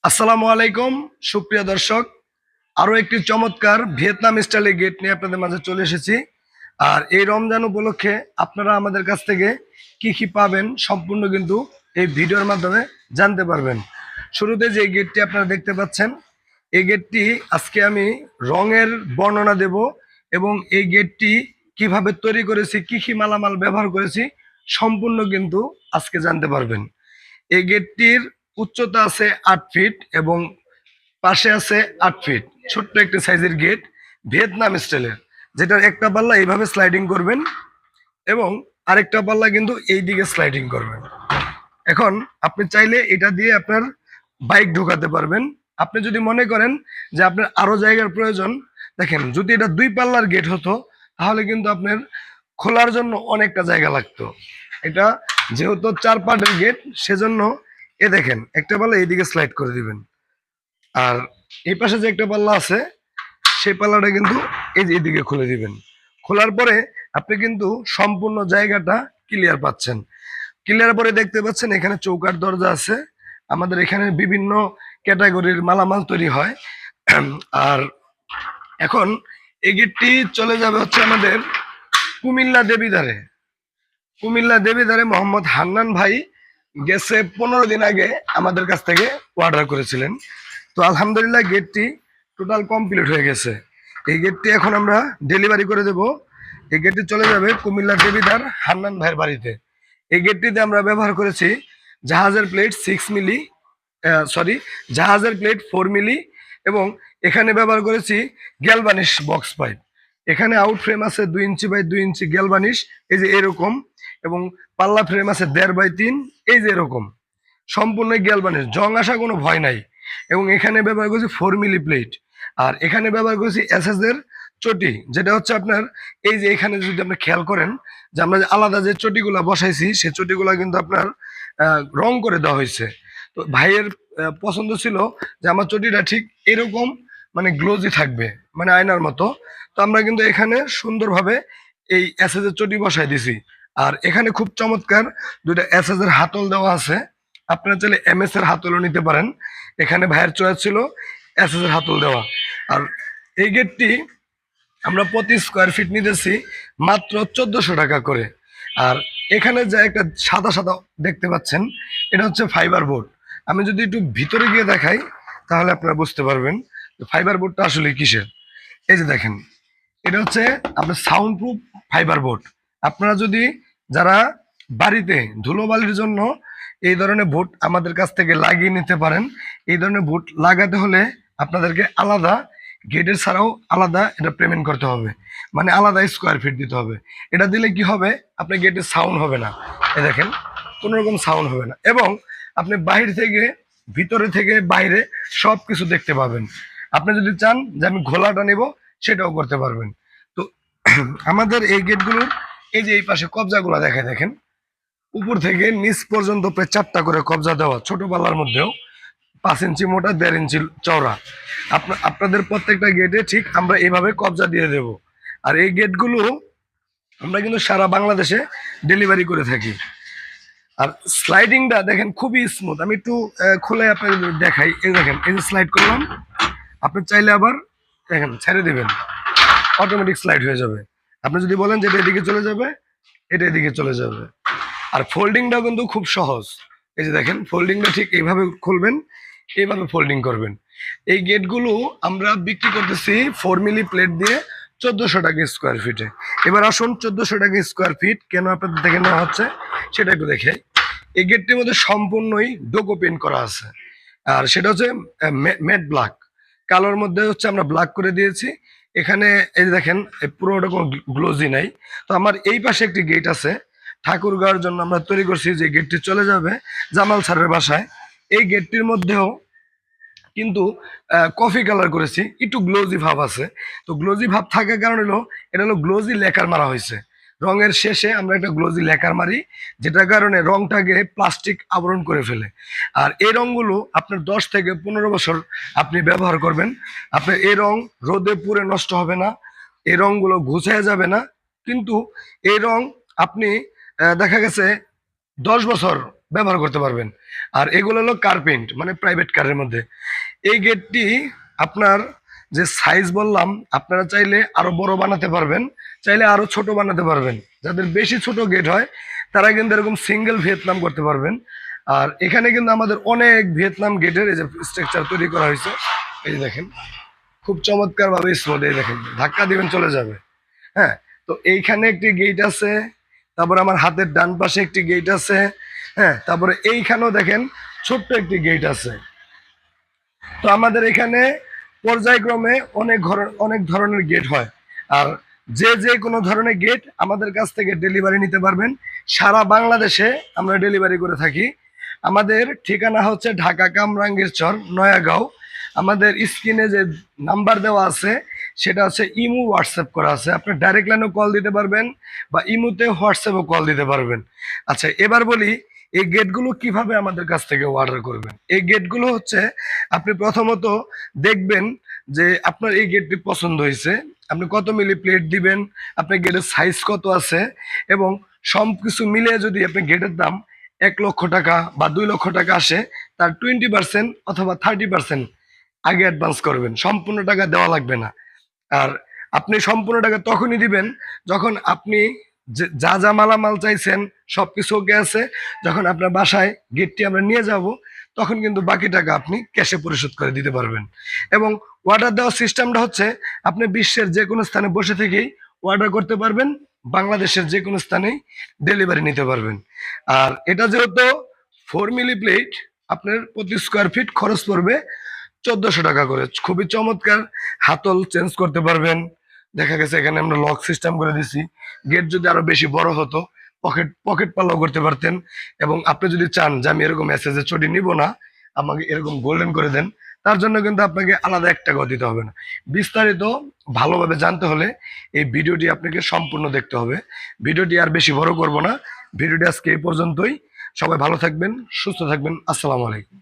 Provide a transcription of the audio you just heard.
আসসালামু আলাইকুম সুপ্রিয় দর্শক, আরো একটি চমৎকার ভিয়েতনাম স্টাইলের গেট নিয়ে আপনাদের মাঝে চলে এসেছি। আর এই রমজান উপলক্ষে আপনারা আমাদের কাছ থেকে কি কি পাবেন সম্পূর্ণ কিন্তু এই ভিডিওর মাধ্যমে জানতে পারবেন। শুরুতে যে গেটটি আপনারা দেখতে পাচ্ছেন, এই গেটটি আজকে আমি রঙের বর্ণনা দেব এবং এই গেটটি কিভাবে তৈরি করেছি, কি কি মালামাল ব্যবহার করেছি সম্পূর্ণ কিন্তু আজকে জানতে পারবেন। এই গেটটির উচ্চতা আছে 8 ফিট এবং পাশে আছে 8 ফিট। ছোট্ট একটা সাইজের গেট, ভিয়েতনাম স্টাইলের, যেটার একটা পাল্লা এইভাবে স্লাইডিং করবেন এবং আরেকটা পাল্লা কিন্তু এই দিকে স্লাইডিং করবেন। এখন আপনি চাইলে এটা দিয়ে আপনার বাইক ঢোকাতে পারবেন। আপনি যদি মনে করেন যে আপনার আরো জায়গার প্রয়োজন, দেখেন যদি এটা 2 পাল্লার গেট হতো তাহলে কিন্তু আপনার খোলার জন্য অনেকটা জায়গা লাগতো। এটা যেহেতু 4 পার্টের গেট, সেজন্য দেখেন একটা পাল্লা এইদিকে স্লাইড করে দিবেন, আর এই পাশে যে একটা পাল্লা আছে সেই পাল্লাটা কিন্তু এই যে এদিকে খুলে দিবেন। খোলার পরে আপনি কিন্তু সম্পূর্ণ জায়গাটা ক্লিয়ার পাচ্ছেন। ক্লিয়ার পরে দেখতে পাচ্ছেন এখানে চৌকাঠ দরজা আছে। আমাদের এখানে বিভিন্ন ক্যাটাগরির মালামাল তৈরি হয়। আর এখন এই গেটটি চলে যাবে হচ্ছে আমাদের কুমিল্লা দেবিদ্বারে। কুমিল্লা দেবিদ্বারে মোহাম্মদ হান্নান ভাই গেছে 15 দিন আগে আমাদের কাছ থেকে অর্ডার করেছিলেন। তো আলহামদুলিল্লাহ গেটটি টোটাল কমপ্লিট হয়ে গেছে। এই গেটটি এখন আমরা ডেলিভারি করে দেব। এই গেটটি চলে যাবে কুমিল্লা দেবিদ্বার হান্নান ভাইয়ের বাড়িতে। এই গেটটিতে আমরা ব্যবহার করেছি জাহাজের প্লেট 6 মিলি, সরি, জাহাজের প্লেট 4 মিলি, এবং এখানে ব্যবহার করেছি গ্যালভানিশ বক্স পাইপ। এখানে আউট ফ্রেম আছে 2 ইঞ্চি বাই 2 ইঞ্চি গ্যালভানিশ, এই যে এরকম, এবং পাল্লা ফ্রেম আছে 1.5 বাই 3, এই যে এরকম, সম্পূর্ণ গ্যালভানিশ, জং আসা কোনো ভয় নাই। এবং এখানে ব্যবহার করেছি 4 মিলি প্লেট। আর এখানে ব্যবহার করেছি এসএস এর চটি, যেটা হচ্ছে আপনার এই যে এখানে যদি আপনি খেয়াল করেন যে আমরা যে আলাদা যে চটিগুলা বসাইছি সেই চটিগুলা কিন্তু আপনার রং করে দেওয়া হয়েছে। তো ভাইয়ের পছন্দ ছিল যে আমার চটিটা ঠিক এরকম, মানে গ্লোজি থাকবে, মানে আয়নার মতো। তো আমরা কিন্তু এখানে সুন্দরভাবে এই এসএস এর চটি বসাই দিছি। আর এখানে খুব চমৎকার দুইটা এসএস এর হাতল দেওয়া আছে। আপনারা চাইলে এমএস এর হাতলও নিতে পারেন। এখানে ভাইয়ের চয়েস ছিল এসএস এর হাতল দেওয়া। আর এই গেটটি আমরা প্রতি স্কোয়ার ফিট নিতেছি মাত্র 1400 টাকা করে। আর এখানে যে একটা সাদা সাদা দেখতে পাচ্ছেন, এটা হচ্ছে ফাইবার বোর্ড। আমি যদি একটু ভিতরে গিয়ে দেখাই তাহলে আপনারা বুঝতে পারবেন ফাইবার বোর্ডটা আসলে কিসের। এই যে দেখেন, এটা হচ্ছে আপনার সাউন্ড প্রুফ ফাইবার বোর্ড। আপনারা যদি যারা বাড়িতে ধুলোবালির জন্য এই ধরনের বোর্ড আমাদের কাছ থেকে লাগিয়ে নিতে পারেন। এই ধরনের বোর্ড লাগাতে হলে আপনাদেরকে আলাদা গেটের ছাড়াও আলাদা এটা পেমেন্ট করতে হবে, মানে আলাদা স্কোয়ার ফিট দিতে হবে। এটা দিলে কি হবে, আপনার গেটের সাউন্ড হবে না। এই দেখেন, কোনো রকম সাউন্ড হবে না, এবং আপনি বাহির থেকে ভিতরে থেকে বাইরে সব কিছু দেখতে পাবেন। আপনি যদি চান যে আমি ঘোলাটা নেব, সেটাও করতে পারবেন। তো আমাদের এই গেটগুলোর এই যে এই পাশে কবজাগুলো দেখে দেখেন, উপর থেকে নিচ পর্যন্ত প্রায় 4টা করে কবজা দেওয়া, ছোট পাল্লার মধ্যেও 5 ইঞ্চি মোটা, 1.5 ইঞ্চি চওড়া। আপনাদের প্রত্যেকটা গেটে ঠিক আমরা এইভাবে কবজা দিয়ে দেব। আর এই গেটগুলো আমরা কিন্তু সারা বাংলাদেশে ডেলিভারি করে থাকি। আর স্লাইডিংটা দেখেন খুবই স্মুথ। আমি একটু খুলে আপনাদের দেখাই। এই দেখেন, এই যে স্লাইড করলাম, আপনি চাইলে আবার দেখেন ছেড়ে দিবেন, অটোমেটিক স্লাইড হয়ে যাবে। আপনি যদি বলেন যে এটা এদিকে চলে যাবে, এটা এদিকে চলে যাবে। আর ফোল্ডিংটাও কিন্তু খুব সহজ। এই যে দেখেন, ফোল্ডিংটা ঠিক এইভাবে খুলবেন, এইভাবে ফোল্ডিং করবেন। এই গেটগুলো আমরা বিক্রি করতেছি 4 মিলি প্লেট দিয়ে 1400 টাকা স্কোয়ার ফিটে। এবার আসুন 1400 টাকা স্কোয়ার ফিট কেন আপনাদের থেকে নেওয়া হচ্ছে সেটা একটু দেখে। এই গেটটির মধ্যে সম্পূর্ণই ডোকো পেন্ট করা আছে। আর সেটা হচ্ছে ম্যাট ব্ল্যাক, কালোর মধ্যে হচ্ছে আমরা ব্ল্যাক করে দিয়েছি। এখানে এই যে দেখেন, পুরোটা কোনো গ্লোজি নাই। তো আমার এই পাশে একটি গেট আছে ঠাকুরগাঁওর জন্য আমরা তৈরি করছি, যে গেটটি চলে যাবে জামাল স্যারের বাসায়। এই গেটটির মধ্যেও কিন্তু কফি কালার করেছি, একটু গ্লোজি ভাব আছে। তো গ্লোজি ভাব থাকার কারণ হলো এটা হলো গ্লোজি লেকার মারা হয়েছে। রঙের শেষে আমরা একটা গ্লোজি লেকার মারি, যেটার কারণে রংটাকে প্লাস্টিক আবরণ করে ফেলে। আর এই রংগুলো আপনার 10 থেকে 15 বছর আপনি ব্যবহার করবেন, আপনার এই রং রোদে পুড়ে নষ্ট হবে না, এই রংগুলো ঘুষে যাবে না। কিন্তু এই রং আপনি দেখা গেছে 10 বছর ব্যবহার করতে পারবেন। আর এগুলো হলো কার পেইন্ট, মানে প্রাইভেট কারের মধ্যে। এই গেটটি আপনার যে সাইজ বললাম, আপনারা চাইলে আরো বড় বানাতে পারবেন, চাইলে আরো ছোট বানাতে পারবেন। যাদের বেশি ছোট গেট হয় তারা কিন্তু এরকম সিঙ্গেল ভিয়েতনাম করতে পারবেন। আর এখানে কিন্তু আমাদের অনেক ভিয়েতনাম গেটের এই যে স্ট্রাকচার তৈরি করা হয়েছে, এই যে দেখেন খুব চমৎকার ভাবে স্মুথ, এই দেখেন ধাক্কা দিবেন চলে যাবে। হ্যাঁ, তো এইখানে একটি গেট আছে, তারপর আমার হাতের ডান পাশে একটি গেট আছে। হ্যাঁ, তারপরে এইখানেও দেখেন ছোট্ট একটি গেট আছে। তো আমাদের এখানে পর্যায়ক্রমে অনেক ধরনের গেট হয়। আর যে যে কোনো ধরনের গেট আমাদের কাছ থেকে ডেলিভারি নিতে পারবেন। সারা বাংলাদেশে আমরা ডেলিভারি করে থাকি। আমাদের ঠিকানা হচ্ছে ঢাকা কামরাঙ্গীরচর, নয়াগাঁও। আমাদের স্ক্রিনে যে নাম্বার দেওয়া আছে সেটা হচ্ছে ইমো, হোয়াটসঅ্যাপ করা আছে। আপনি ডাইরেক্ট লাইনেও কল দিতে পারবেন বা ইমোতে হোয়াটসঅ্যাপেও কল দিতে পারবেন। আচ্ছা, এবার বলি এই গেটগুলো কিভাবে আমাদের কাছ থেকে অর্ডার করবেন। এই গেটগুলো হচ্ছে আপনি প্রথমত দেখবেন যে আপনার এই গেটটি পছন্দ হয়েছে, আপনি কত মিলি প্লেট দিবেন, আপনার গেটের সাইজ কত আছে, এবং সব কিছু মিলে যদি আপনি গেটের দাম 1 লক্ষ টাকা বা 2 লক্ষ টাকা আসে, তার 20% অথবা 30% আগে অ্যাডভান্স করবেন, সম্পূর্ণ টাকা দেওয়া লাগবে না। আর আপনি সম্পূর্ণ টাকা তখনই দিবেন যখন আপনি যা যা মালামাল চাইছেন সবকিছু ওকে আছে, যখন আপনার বাসায় গেটটি আমরা নিয়ে যাব তখন কিন্তু বাকি টাকা আপনি ক্যাশে পরিশোধ করে দিতে পারবেন। এবং অর্ডার দেওয়ার সিস্টেমটা হচ্ছে আপনি বিশ্বের যে কোনো স্থানে বসে থেকেই অর্ডার করতে পারবেন, বাংলাদেশের যে কোনো স্থানেই ডেলিভারি নিতে পারবেন। আর এটা যেহেতু 4 মিলি প্লেট, আপনার প্রতি স্কোয়ার ফিট খরচ পড়বে 1400 টাকা করে। খুবই চমৎকার, হাতল চেঞ্জ করতে পারবেন। দেখা গেছে এখানে আমরা লক সিস্টেম করে দিছি। গেট যদি আরো বেশি বড় হতো, পকেট পকেট পাল্লাও করতে পারতেন। এবং আপনি যদি চান যে আমি এরকম এসএসএ চটি নিব না, আমাকে এরকম গোল্ডেন করে দেন, তার জন্য কিন্তু আপনাকে আলাদা 1 টাকাও দিতে হবে না। বিস্তারিত ভালোভাবে জানতে হলে এই ভিডিওটি আপনাকে সম্পূর্ণ দেখতে হবে। ভিডিওটি আর বেশি বড় করব না, ভিডিওটি আজকে এই পর্যন্তই। সবাই ভালো থাকবেন, সুস্থ থাকবেন। আসসালামু আলাইকুম।